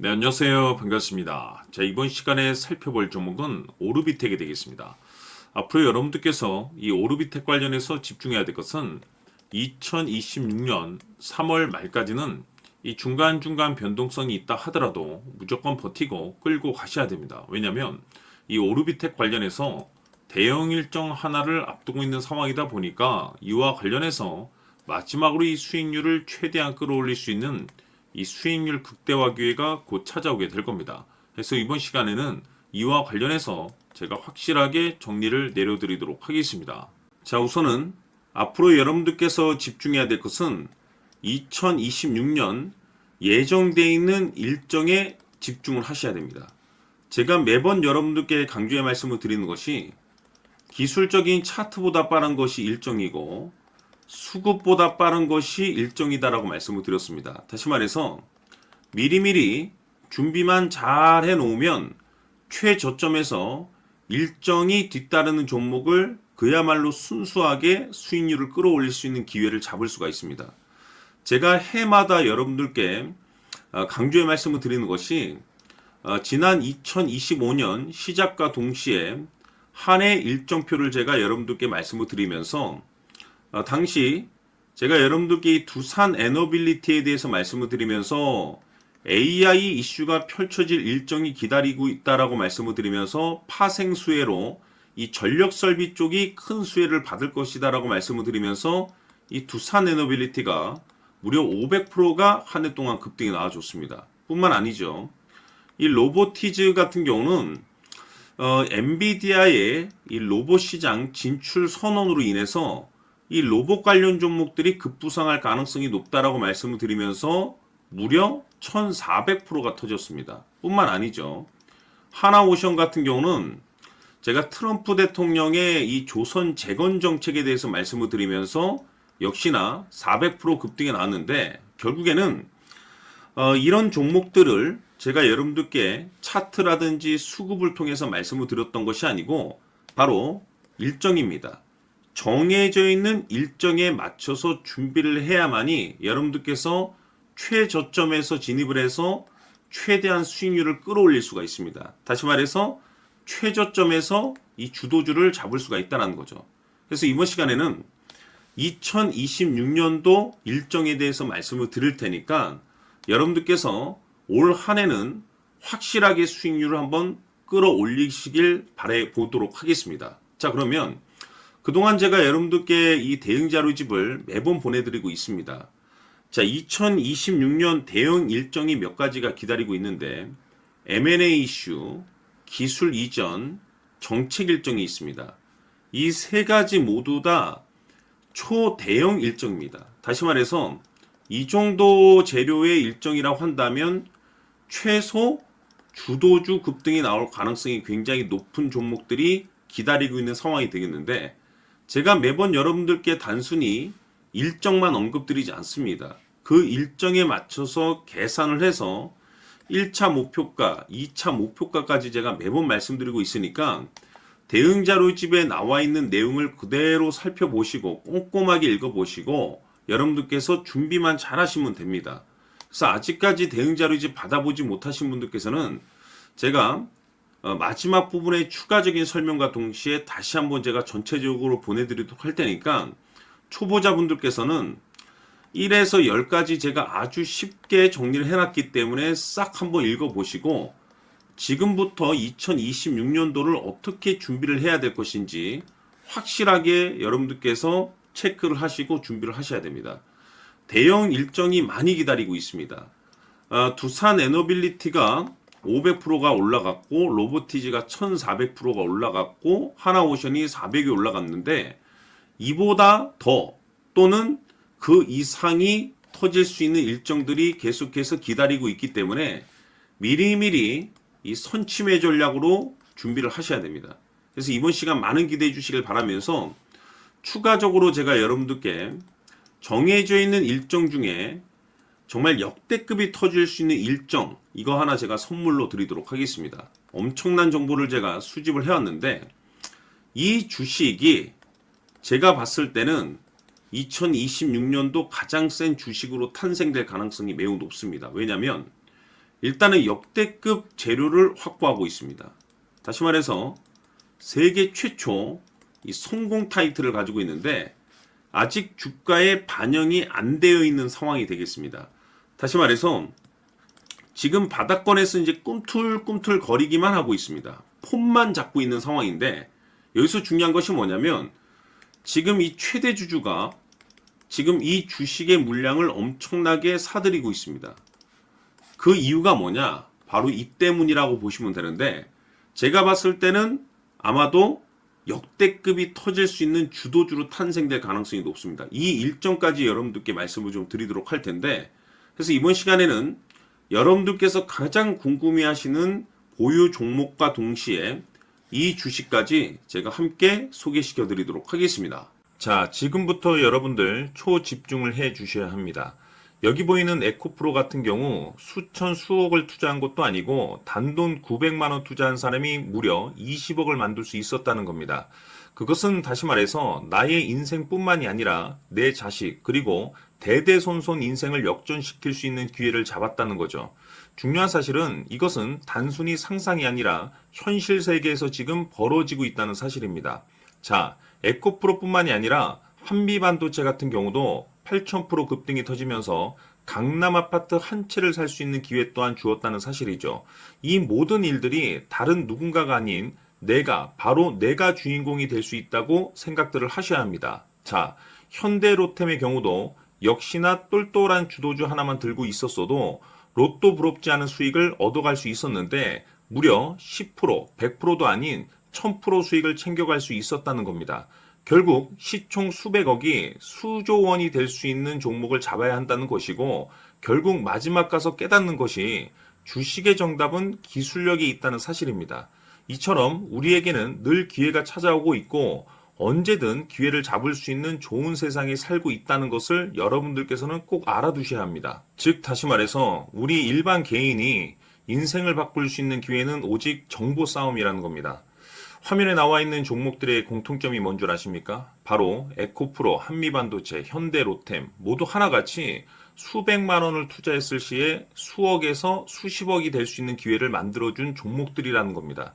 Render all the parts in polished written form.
네, 안녕하세요. 반갑습니다. 자, 이번 시간에 살펴볼 종목은 오르비텍이 되겠습니다. 앞으로 여러분들께서 이 오르비텍 관련해서 집중해야 될 것은 2026년 3월 말까지는 이 중간중간 변동성이 있다 하더라도 무조건 버티고 끌고 가셔야 됩니다. 왜냐하면 이 오르비텍 관련해서 대형 일정 하나를 앞두고 있는 상황이다 보니까 이와 관련해서 마지막으로 이 수익률을 최대한 끌어올릴 수 있는 이 수익률 극대화 기회가 곧 찾아오게 될 겁니다. 그래서 이번 시간에는 이와 관련해서 제가 확실하게 정리를 내려드리도록 하겠습니다. 자, 우선은 앞으로 여러분들께서 집중해야 될 것은 2026년 예정되어 있는 일정에 집중을 하셔야 됩니다. 제가 매번 여러분들께 강조의 말씀을 드리는 것이 기술적인 차트보다 빠른 것이 일정이고 수급보다 빠른 것이 일정이다라고 말씀을 드렸습니다. 다시 말해서 미리미리 준비만 잘 해놓으면 최저점에서 일정이 뒤따르는 종목을 그야말로 순수하게 수익률을 끌어올릴 수 있는 기회를 잡을 수가 있습니다. 제가 해마다 여러분들께 강조의 말씀을 드리는 것이 지난 2025년 시작과 동시에 한 해 일정표를 제가 여러분들께 말씀을 드리면서 당시 제가 여러분들께 이 두산 에너빌리티에 대해서 말씀을 드리면서 AI 이슈가 펼쳐질 일정이 기다리고 있다라고 말씀을 드리면서 파생 수혜로 이 전력 설비 쪽이 큰 수혜를 받을 것이다라고 말씀을 드리면서 이 두산 에너빌리티가 무려 500%가 한 해 동안 급등이 나와줬습니다. 뿐만 아니죠. 이 로보티즈 같은 경우는 엔비디아의 이 로봇 시장 진출 선언으로 인해서 이 로봇 관련 종목들이 급부상할 가능성이 높다라고 말씀을 드리면서 무려 1400%가 터졌습니다. 뿐만 아니죠. 하나오션 같은 경우는 제가 트럼프 대통령의 이 조선 재건 정책에 대해서 말씀을 드리면서 역시나 400% 급등이 나왔는데 결국에는 이런 종목들을 제가 여러분들께 차트라든지 수급을 통해서 말씀을 드렸던 것이 아니고 바로 일정입니다. 정해져 있는 일정에 맞춰서 준비를 해야만이 여러분들께서 최저점에서 진입을 해서 최대한 수익률을 끌어올릴 수가 있습니다. 다시 말해서 최저점에서 이 주도주를 잡을 수가 있다는 거죠. 그래서 이번 시간에는 2026년도 일정에 대해서 말씀을 드릴 테니까 여러분들께서 올 한 해는 확실하게 수익률을 한번 끌어올리시길 바라보도록 하겠습니다. 자, 그러면 그동안 제가 여러분들께 이 대응 자료집을 매번 보내드리고 있습니다. 자, 2026년 대응 일정이 몇 가지가 기다리고 있는데 M&A 이슈, 기술 이전, 정책 일정이 있습니다. 이 세 가지 모두 다 초대형 일정입니다. 다시 말해서 이 정도 재료의 일정이라고 한다면 최소 주도주 급등이 나올 가능성이 굉장히 높은 종목들이 기다리고 있는 상황이 되겠는데 제가 매번 여러분들께 단순히 일정만 언급드리지 않습니다. 그 일정에 맞춰서 계산을 해서 1차 목표가, 2차 목표가까지 제가 매번 말씀드리고 있으니까 대응 자료집에 나와 있는 내용을 그대로 살펴보시고 꼼꼼하게 읽어보시고 여러분들께서 준비만 잘 하시면 됩니다. 그래서 아직까지 대응 자료집 받아보지 못하신 분들께서는 제가 마지막 부분에 추가적인 설명과 동시에 다시 한번 제가 전체적으로 보내드리도록 할 테니까 초보자분들께서는 1에서 10까지 제가 아주 쉽게 정리를 해놨기 때문에 싹 한번 읽어보시고 지금부터 2026년도를 어떻게 준비를 해야 될 것인지 확실하게 여러분들께서 체크를 하시고 준비를 하셔야 됩니다. 대형 일정이 많이 기다리고 있습니다. 두산 에너빌리티가 500%가 올라갔고 로보티즈가 1400%가 올라갔고 하나오션이 400이 올라갔는데 이보다 더 또는 그 이상이 터질 수 있는 일정들이 계속해서 기다리고 있기 때문에 미리미리 이 선침해 전략으로 준비를 하셔야 됩니다. 그래서 이번 시간 많은 기대해 주시길 바라면서 추가적으로 제가 여러분들께 정해져 있는 일정 중에 정말 역대급이 터질 수 있는 일정 이거 하나 제가 선물로 드리도록 하겠습니다. 엄청난 정보를 제가 수집을 해왔는데 이 주식이 제가 봤을 때는 2026년도 가장 센 주식으로 탄생될 가능성이 매우 높습니다. 왜냐하면 일단은 역대급 재료를 확보하고 있습니다. 다시 말해서 세계 최초 이 성공 타이틀을 가지고 있는데 아직 주가에 반영이 안 되어 있는 상황이 되겠습니다. 다시 말해서 지금 바닥권에서 이제 꿈틀꿈틀 거리기만 하고 있습니다. 폼만 잡고 있는 상황인데 여기서 중요한 것이 뭐냐면 지금 이 최대 주주가 지금 이 주식의 물량을 엄청나게 사들이고 있습니다. 그 이유가 뭐냐? 바로 이 때문이라고 보시면 되는데 제가 봤을 때는 아마도 역대급이 터질 수 있는 주도주로 탄생될 가능성이 높습니다. 이 일정까지 여러분들께 말씀을 좀 드리도록 할 텐데 그래서 이번 시간에는 여러분들께서 가장 궁금해하시는 보유 종목과 동시에 이 주식까지 제가 함께 소개시켜 드리도록 하겠습니다. 자, 지금부터 여러분들 초집중을 해 주셔야 합니다. 여기 보이는 에코프로 같은 경우 수천 수억을 투자한 것도 아니고 단돈 900만 원 투자한 사람이 무려 20억을 만들 수 있었다는 겁니다. 그것은 다시 말해서 나의 인생뿐만이 아니라 내 자식 그리고 대대손손 인생을 역전시킬 수 있는 기회를 잡았다는 거죠. 중요한 사실은 이것은 단순히 상상이 아니라 현실 세계에서 지금 벌어지고 있다는 사실입니다. 자, 에코프로뿐만이 아니라 한미반도체 같은 경우도 8,000% 급등이 터지면서 강남 아파트 한 채를 살 수 있는 기회 또한 주었다는 사실이죠. 이 모든 일들이 다른 누군가가 아닌 바로 내가 주인공이 될 수 있다고 생각들을 하셔야 합니다. 자, 현대로템의 경우도 역시나 똘똘한 주도주 하나만 들고 있었어도 로또 부럽지 않은 수익을 얻어갈 수 있었는데 무려 10%, 100%도 아닌 1000% 수익을 챙겨갈 수 있었다는 겁니다. 결국 시총 수백억이 수조 원이 될 수 있는 종목을 잡아야 한다는 것이고 결국 마지막 가서 깨닫는 것이 주식의 정답은 기술력이 있다는 사실입니다. 이처럼 우리에게는 늘 기회가 찾아오고 있고 언제든 기회를 잡을 수 있는 좋은 세상에 살고 있다는 것을 여러분들께서는 꼭 알아두셔야 합니다. 즉 다시 말해서 우리 일반 개인이 인생을 바꿀 수 있는 기회는 오직 정보 싸움이라는 겁니다. 화면에 나와 있는 종목들의 공통점이 뭔 줄 아십니까? 바로 에코프로, 한미반도체, 현대로템 모두 하나같이 수백만 원을 투자했을 시에 수억에서 수십억이 될 수 있는 기회를 만들어준 종목들이라는 겁니다.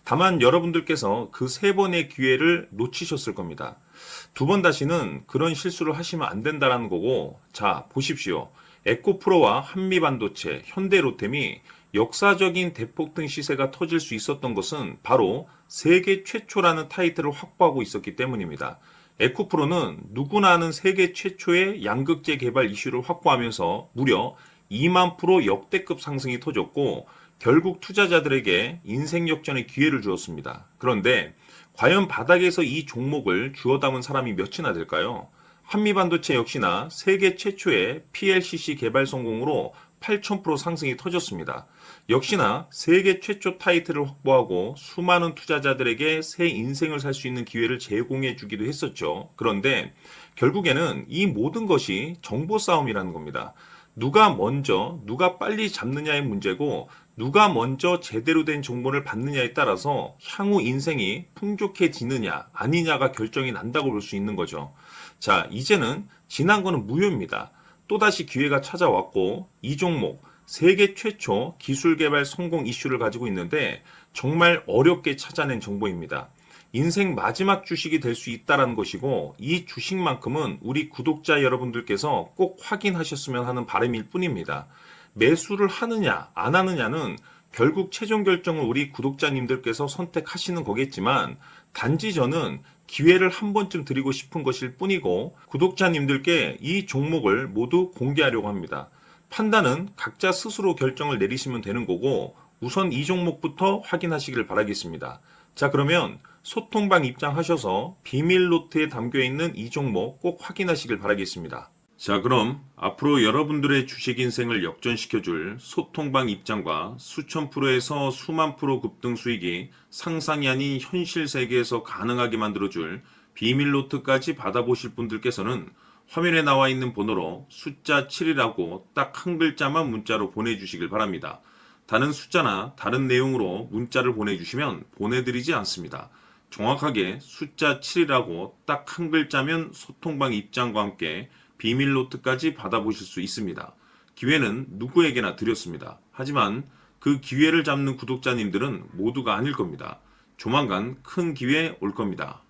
다만 여러분들께서 그 세 번의 기회를 놓치셨을 겁니다. 두 번 다시는 그런 실수를 하시면 안 된다는 거고 자 보십시오. 에코프로와 한미반도체, 현대로템이 역사적인 대폭등 시세가 터질 수 있었던 것은 바로 세계 최초라는 타이틀을 확보하고 있었기 때문입니다. 에코프로는 누구나 아는 세계 최초의 양극재 개발 이슈를 확보하면서 무려 2만 프로 역대급 상승이 터졌고 결국 투자자들에게 인생 역전의 기회를 주었습니다. 그런데 과연 바닥에서 이 종목을 주워 담은 사람이 몇이나 될까요? 한미반도체 역시나 세계 최초의 PLCC 개발 성공으로 8,000% 상승이 터졌습니다. 역시나 세계 최초 타이틀을 확보하고 수많은 투자자들에게 새 인생을 살 수 있는 기회를 제공해 주기도 했었죠. 그런데 결국에는 이 모든 것이 정보 싸움이라는 겁니다. 누가 먼저, 누가 빨리 잡느냐의 문제고 누가 먼저 제대로 된 정보를 받느냐에 따라서 향후 인생이 풍족해지느냐 아니냐가 결정이 난다고 볼 수 있는 거죠. 자, 이제는 지난 거는 무효입니다. 또다시 기회가 찾아왔고 이 종목 세계 최초 기술 개발 성공 이슈를 가지고 있는데 정말 어렵게 찾아낸 정보입니다. 인생 마지막 주식이 될 수 있다는 것이고 이 주식만큼은 우리 구독자 여러분들께서 꼭 확인하셨으면 하는 바람일 뿐입니다. 매수를 하느냐 안 하느냐는 결국 최종 결정을 우리 구독자님들께서 선택하시는 거겠지만 단지 저는 기회를 한 번쯤 드리고 싶은 것일 뿐이고 구독자님들께 이 종목을 모두 공개하려고 합니다. 판단은 각자 스스로 결정을 내리시면 되는 거고 우선 이 종목부터 확인하시길 바라겠습니다. 자, 그러면 소통방 입장하셔서 비밀 노트에 담겨있는 이 종목 꼭 확인하시길 바라겠습니다. 자, 그럼 앞으로 여러분들의 주식 인생을 역전시켜줄 소통방 입장과 수천 프로에서 수만 프로 급등 수익이 상상이 아닌 현실 세계에서 가능하게 만들어줄 비밀 노트까지 받아보실 분들께서는 화면에 나와 있는 번호로 숫자 7이라고 딱 한 글자만 문자로 보내주시길 바랍니다. 다른 숫자나 다른 내용으로 문자를 보내주시면 보내드리지 않습니다. 정확하게 숫자 7이라고 딱 한 글자면 소통방 입장과 함께 비밀 노트까지 받아보실 수 있습니다. 기회는 누구에게나 드렸습니다. 하지만 그 기회를 잡는 구독자님들은 모두가 아닐 겁니다. 조만간 큰 기회 올 겁니다.